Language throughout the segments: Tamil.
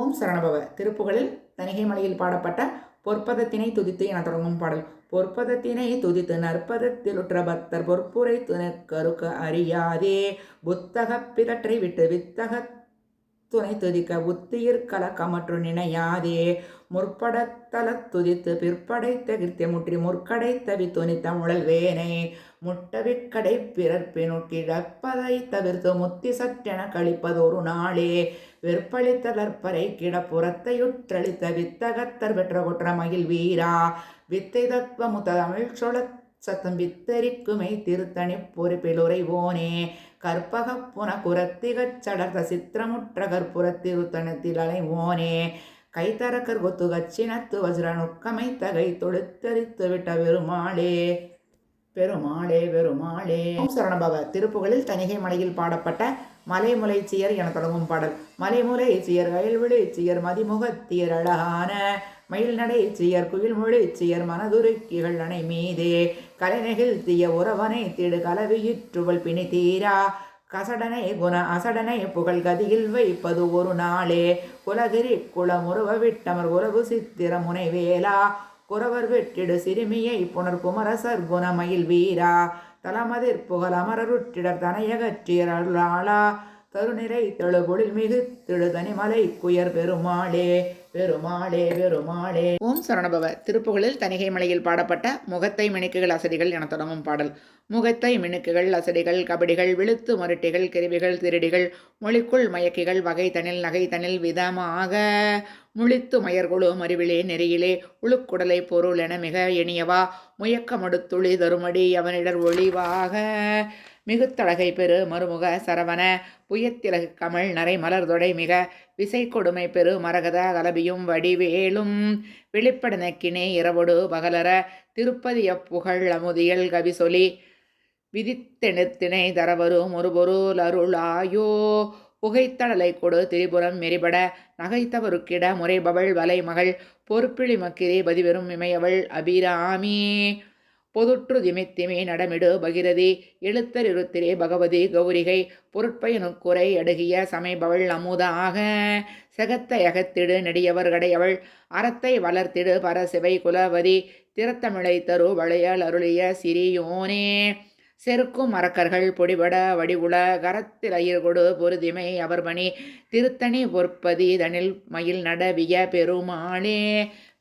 ஓம் சரணபவ. திருப்புகழில் தணிகை மலையில் பாடப்பட்ட பொற்பதத்தினை துதித்து என தொடங்கும் பாடல். பொற்பதத்தினை துதித்து நற்பதத்திலுற்ற பக்தர் பொற்புரை துணக்கருக்க அறியாதே புத்தகப் பிதற்றை விட்டு வித்தக துணை துதிக்க உத்தியிற் கலக்கமற்று நினையாதே முற்படத்தல துதித்து பிற்படைத்த கிருத்திய முற்றி முற்கடைத்த வித்துணித்த முழல்வேனை முட்டவிக்கடை பிறப்பினுக்கிழப்பதை தவிர்த்து முத்தி சற்றென கழிப்பதொரு நாளே வெற்பளித்த கற்பரை கிடப்புறத்தையுற்றளித்த வித்தகத்தர் பெற்ற குற்ற மகிழ் வீரா வித்தை தத்துவ தமிழ் சொல சத்தம் வித்தரிக்குமை திருத்தணி பொறுப்பில் உரைவோனே கற்பகப்புன குரத்திகச் சடர்த்த சித்திரமுற்ற கற்புறத்திருத்தனத்தில் அலைவோனே கைத்தரக்கர் கொத்து கச்சினத்து வஜ்ர நுக்கமை தகை தொடுத்தரித்து விட்ட பெருமாளே பெருமாளே பெருமாளே. ஓம் சரணபவ. திருப்புகழில் தணிகை மலையில் பாடப்பட்ட மலைமுலைச்சியர் என தொடங்கும் பாடல். மலைமுலைச்சியர் கயல்விழிச்சியர் மதிமுகத்தியர் அழகான மயில் நடைச்சியர் குயில் மொழிச்சியர் மனதுருக்கிகள் அணை மீதே கலைநெகிழ் தீய உறவனை திடு கலவியிற்றுவல் பிணி தீரா கசடனை குண அசடனை புகழ் கதியில் வைப்பது ஒரு நாளே குலகிரி குளமுருவ விட்டமர் உறவு சித்திர முனை வேலா குறவர் வெற்றிடு சிறுமியை புனர் குமரசர் குணமயில் வீரா தலமதிர் புகழ் அமரருற்றிடர் தனையகற்றியர் அருளாளா தருநிறை தெழுபொழில் மிகு திழுதனிமலை குயர் பெருமாளே பெருமாளே பெருமாளே. ஓம் சரணபவ. திருப்புகழில் தணிகை மலையில் பாடப்பட்ட முகத்தை மினுக்குகள் அசடிகள் என தொடங்கும் பாடல். முகத்தை மினுக்குகள் அசடிகள் கபடிகள் விழுத்து மருட்டிகள் கிருவிகள் திருடிகள் மொழிக்குள் மயக்கிகள் வகை தனில் நகை தனில் விதமாக முழித்து மயர்குழு மறிவிலே நெறியிலே உழுக்குடலை பொருள் என மிக எணியவா முயக்க மடுத்துளி தருமடி அவனிடர் ஒளிவாக மிகுத்தழகை பெரு மறுமுக சரவண புயத்திலகு கமல் நரை மலர்தொடை மிக விசை கொடுமை பெரு மரகத கலபியும் வடிவேலும் வெளிப்படனக்கினே இரவொடு பகலர திருப்பதிய புகழ் அமுதியல் கவிசொலி விதித்தெணுத்தினை தரவரும் ஒரு பொருள் அருளாயோ புகைத்தடலை கொடு திரிபுரம் மெரிபட நகைத்தவருக்கிட முறைபவள் வலை மகள் பொறுப்பிழி மக்கிரே பதிவெறும் இமையவள் அபிராமி பொதுற்று திமித்திமே நடமிடு பகிரதி எழுத்தரிருத்திரே பகவதி கௌரிகை பொருட்பயனுக்குறை அடுகிய சமைபவள் அமுதாக செகத்தை அகத்திடு நெடியவர் கடையவள் அறத்தை வளர்த்திடு பரசிவை குலவதி திறத்தமிழை தரு வளையல் அருளிய சிறியோனே செருக்கும் மரக்கர்கள் பொடிபட வடிவுள கரத்தில் அயிர்கொடு பொருதிமை அவர்மணி திருத்தணி பொற்பதி தனில் மயில் நடவிய பெருமாளே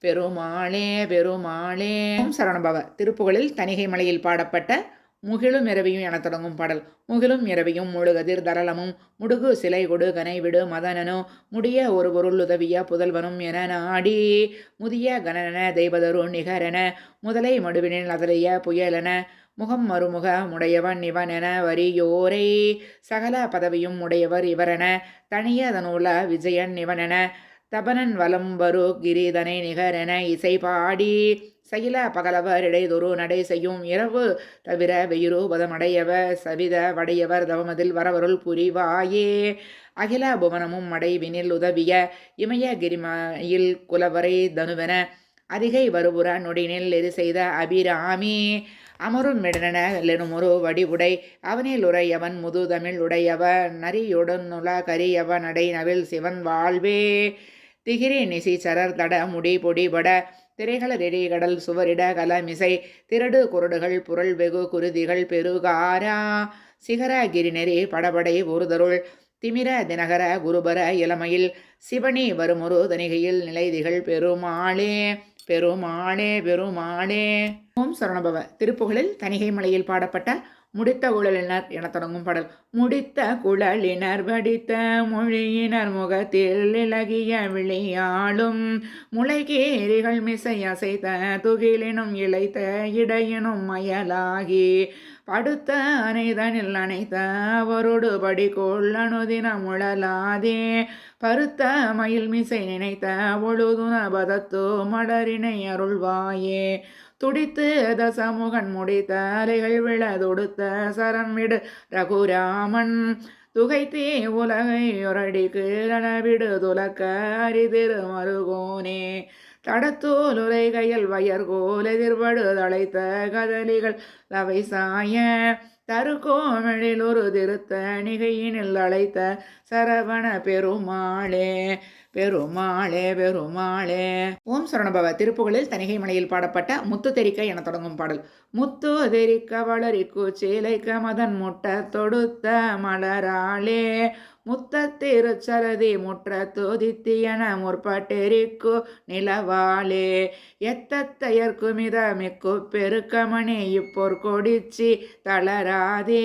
பெருமாளே பெருமாளே. ஓம் சரணபவ. திருப்புகழில் தணிகை மலையில் பாடப்பட்ட முகிலும் இரவியும் என தொடங்கும் பாடல். முகிலும் இரவியும் முழுகதிர் தரளமும் முடுகு சிலை கொடு கனைவிடு மதனனோ முடிய ஒரு பொருள் உதவிய புதல்வனும் என நாடி முதிய கணன தெய்வதரு நிகரென முதலை மடுவினில் அதலைய புயலென முகம் மறுமுக முடையவன் இவன் என வரியோரை சகல பதவியும் உடையவர் இவரென தனியதனுல விஜயன் இவனென தபனன் வலம்பரு கிரீதனை நிகரென இசை பாடி சகில பகலவர் இடைதொரு நடை செய்யும் இரவு தவிர வெயிரூபதமடையவ சவித வடையவர் தவமதில் வரவருள் புரிவாயே அகில புவனமும் அடைவினில் உதவிய இமய கிரிமையில் குலவரை தனுவென அதிகை வருபுற நொடினில் எரி செய்த அபிராமி அமரும் மெடன லெனுமொரு வடிவுடை அவனில் உரையவன் முது தமிழ் உடையவ நரியுடனுல கரியவ நடை நவில் சிவன் வாழ்வே திகிரி நிசி சரர் தட முடி பொடிபட திரைகளரெடி கடல் சுவரிட கலமிசை திரடு குரடுகள் புரள் வெகு குருதிகள் பெருகாரா சிகர கிரிநெறி படபடை ஒருதருள் திமிர தினகர குருபர இளமையில் சிவனி வருமொரு தணிகையில் நிலைதிகள் பெருமாளே பெருமாளே பெருமாளே. ஓம் சரணபவ. திருப்புகழில் தணிகை மலையில் பாடப்பட்ட முடித்த குழலினர் என தொடங்கும் பாடல். முடித்த குழலினர் வடித்த மொழியினர் முகத்தில் இலகிய விளையாளும் முளைகேரிகள் மிசை அசைத்த துகிலினும் இழைத்த இடையினும் மயலாகி படுத்த அனைதனில் அணைத்த அவரோடு படிக்கொள் அனுதின முழலாதே பருத்த மயில் மிசை நினைத்த ஒழுதுன பதத்தோ மலரினை அருள்வாயே துடித்து தசமுகன் முடித்த அலைகள் விழ தொடுத்த சரம் விடு ரகுராமன் துகைத்தே உலகை ஒரடிக்கு ரணவிடு துலக்க அரிதிரு மருகோனே தடத்தோல் உரைகையில் வயர்கோல் எதிர்படு தழைத்த கதலிகள் லவை சாய தருகோமழில் ஒரு திருத்த நிகையினில் அழைத்த சரவண பெருமாளே பெருமாளே பெருமாளே. ஓம் சரவணபவ. திருப்புகழில் தணிகை மலையில் பாடப்பட்ட முத்து தெரிக்க என தொடங்கும் பாடல். முத்து தெரிக்க வளரிக்கு சீலைக்க மதன் முட்ட தொடுத்த மலராளே முத்தத்திருச்சரதி முற்ற துதித்தியன முற்பட்டெரிக்கு நிலவாளே எத்தத்தையர்க்கு மிதமிக்கு பெருக்கமணி இப்பொற்கொடிச்சி தளராதே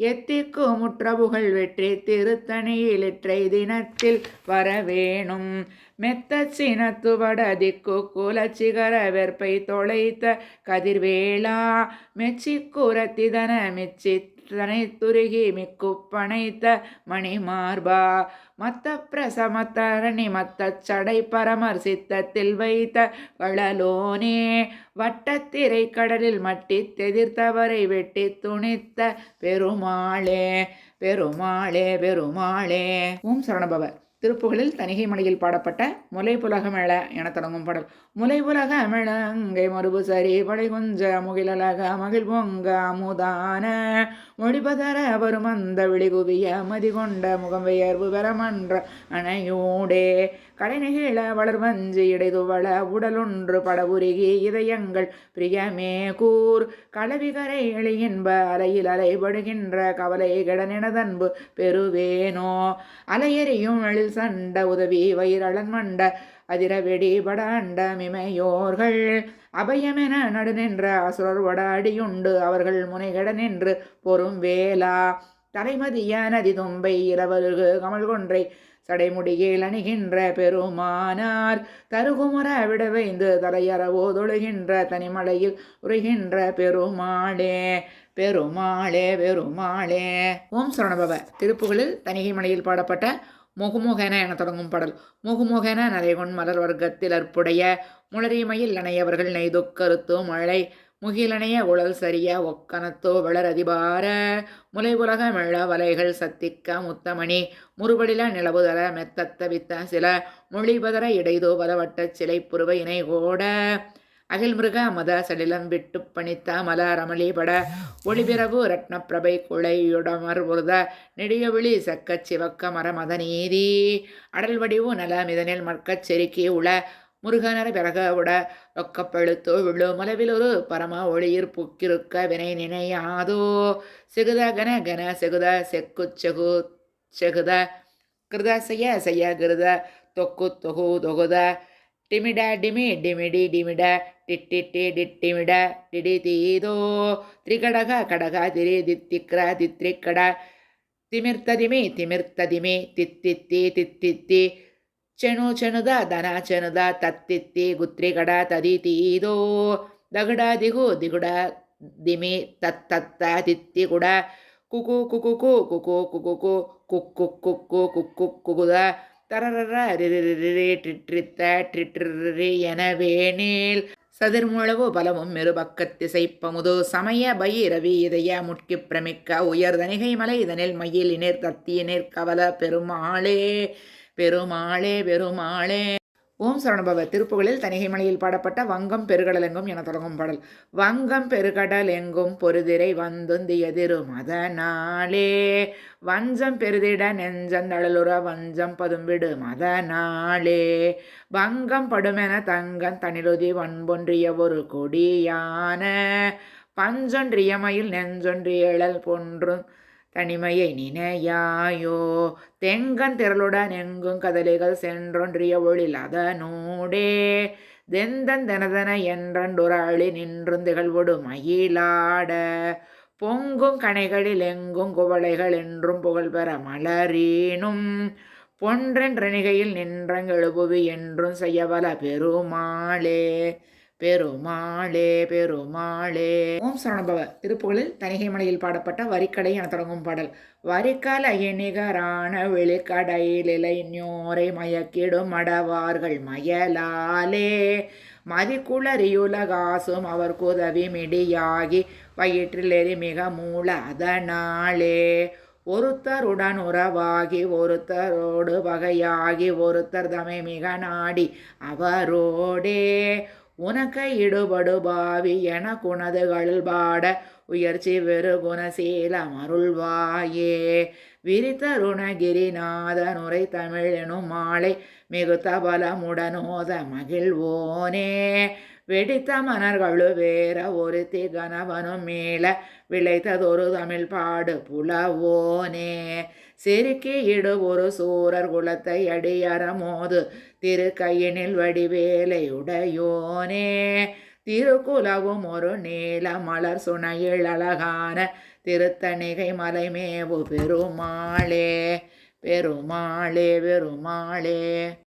எத்திக்கு முற்றபுகள் வெற்றி திருத்தணியில் இற்றை தினத்தில் வரவேணும் மெத்தச் சினத்து வடதிக்கு குலச்சிகர வெற்பை தொலைத்த கதிர்வேளா மெச்சிக்குரத்திதன மிச்சி துருகி மிக்குப்பனைத்த மணிமார்பா மத்த பிரசமத்தரணி மத்த சடை பரமர் சித்தத்தில் வைத்த வளலோனே வட்டத்திரை கடலில் மட்டி தெதிர்த்தவரை வெட்டி துணித்த பெருமாளே பெருமாளே பெருமாளே. ஓம் சரவணபவ. திருப்புகழில் தணிகை மலையில் பாடப்பட்ட முலைப்புலகமிழ என தொடங்கும் பாடல். முலைப்புலகமிழங்கை மறுபு சரி படை கொஞ்ச முகிலக மகிழ் பொங்க அமுதான மொழிபதர வரும் அந்த விழிகுவிய மதி கொண்ட முகம் பெயர்வு பெறமன்ற அணையோடே கடைநெகிழ வளர்வஞ்சி இடைதுவள உடலொன்று படபுருகி இதயங்கள் பிரியமே கூர் களவிகரை எளியின்ப அலையில் அலைபடுகின்ற கவலை கடனினதன்பு பெறுவேனோ அலையெறியும் எழில் சண்ட உதவி வயிறளன் மண்ட அதிர வெடி படாண்ட மிமையோர்கள் அபயமென நடு நின்ற அசுரர் வடாடியுண்டு அவர்கள் முனைகட நின்று பொறும் வேளா தலைமதிய நதி தும்பை இரவருகு கமல் கொன்றை சடைமுடியில் அணிகின்ற பெருமானார் தருகுமுற விடவைந்து தலையறவோ தொழுகின்ற தனிமலையில் உரைகின்ற பெருமாளே பெருமாளே பெருமாளே. ஓம் சரவணபவ. திருப்புகழில் தணிகை மலையில் பாடப்பட்ட முகுமுகென என தொடங்கும் பாடல். முகுமுகென நரைகொன் மலர் வர்க்கத்தில் அற்புடைய முளரிமையில் அணையவர்கள் நெய்துக்கருத்தோ மழை முகிலனைய உழல் சரிய ஒக்கனத்தோ வளர் அதிபார முலை உலக மெள்ள வலைகள் சத்திக்க முத்தமணி முறுபடில நிலவுதர மெத்தத்த வித்த சில மொழிபதர இடைதோ வலவட்ட சிலை புருவ இணை கோட அகில் மிருக மத சடிலம் விட்டு பணித்த மல ரமளிபட ஒளிபிரவு ரத்ன பிரபை குழையுடமர் உருத நெடியவிழி செக்கச் சிவக்க மர மத நீதி அடல் வடிவு நல மிதனில் மற்கச் செருக்கி உள முருகனர பிறக உட ஒக்கப்பழுத்தோ விழு மலவில் ஒரு பரம ஒளியிற் புக்கிருக்க வினை நினையாதோ செகுத கன கன செகுத செக்கு செகு செகுத கிருத செய்ய செய்ய கிருத தொக்கு தொகு தொகுத டிமிட டிமி டிமிடி டிமிட டிட்டிட்டி டிட்டிமிட டிடி தீதோ திரிகடக கடக திரி தித்திக்ர தித்ரிக்கட திமிர்த்ததிமி திமிர்த்ததிமி தித்தித்தி தித்தித்தி ಚೆಣು ಚೆಣುದ ದನ ಚೆಣುದ ತತ್ತಿತ್ತಿ ಗುತ್ರಿಗಡ ತದಿ ತೀದೋ ದಗಡ ದಿಗು ದಿಗುಡ ದಿಮಿ ತತ್ತತ್ತ ತಿತ್ತಿ ಗುಡ ಕುಕು ಕುಕುಕು ಕುಕು ಕುಕುಕು ಕುಕ್ಕು ಕುಕ್ಕು ಕುಕ್ಕು ಕುಗುದ தரரர ரிரிரிரி ட்ரிட்ரித்த ட்ரிட்ரிரி எனவேனில் சதிர்முழவு பலமும் மெருபக்கத்திசைப்பமுது சமய பைரவி இதய முட்கி பிரமிக்க உயர் தணிகை மலை இதனில் மயிலினிர் தத்தியினிர் கவல பெருமாளே பெருமாளே பெருமாளே. ஓம் சரவணபவ. திருப்புகழில் தணிகை மலையில் பாடப்பட்ட வங்கம் பெருகடலெங்கும் என தொடங்கும் பாடல். வங்கம் பெருகடல் எங்கும் பொருதிரை வந்துந்தியதிரு மதனாலே வஞ்சம் பெருதிட நெஞ்சந்தழலுற வஞ்சம் பதும்பிடு மதனாலே வங்கம் படுமென தங்கன் தனிலுதி வன்பொன்றிய ஒரு கொடியான பஞ்சொன்றியமையில் நெஞ்சொன்றியழல் பொன்றும் தனிமையை நினையாயோ தெங்கன் திரளுடன் எங்கும் கதலிகள் சென்றொன்றிய ஒளில் அதனூடே தெந்தன் தெனதன என்றொராளி நின்றும் திகழ்வொடு மயிலாட பொங்கும் கணைகளில் எங்கும் குவளைகள் என்றும் புகழ்பெற மலரீனும் பொன்றென்றணிகையில் நின்றங்கெழுபுவி என்றும் செய்யவல பெருமாளே பெருமாளே பெருமாளே. ஓம் சரவணபவ. திருப்புகழில் தணிகை மலையில் பாடப்பட்ட வரிக்கடை என தொடங்கும் பாடல். வரிக்கலைய நிகரான வெளிக்கடையிலை ஞோரை மயக்கிடும் மடவார்கள் மயலாலே மதிக்குளறியுலகாசும் அவர் குதவி மிடியாகி வயிற்றிலெறி மிக மூல அதனாலே ஒருத்தருடன் உறவாகி ஒருத்தரோடு வகையாகி ஒருத்தர் தமை மிக நாடி அவரோடே உனக்கு இடுபடு பாவி என குணதுகள் பாட உயர்ச்சி வெறு குணசீல மருள்வாயே விரித்தருணகிரிநாதன் உரை தமிழ் எனும் மாலை மிகுத்த பலமுடனோத மகிழ்வோனே வெடித்த மணர்களு வேற ஒருத்தி கணவனும் மீள விளைத்ததொரு தமிழ் பாடு புலவோனே செருக்கி இடு ஒரு சூரர் குலத்தை அடியறமோது திருக்கையினில் வடிவேலையுடையோனே திருக்குலவும் ஒரு நீல மலர் சுனையில் அழகான திருத்தணிகை மலைமேவு பெருமாளே பெருமாளே பெருமாளே.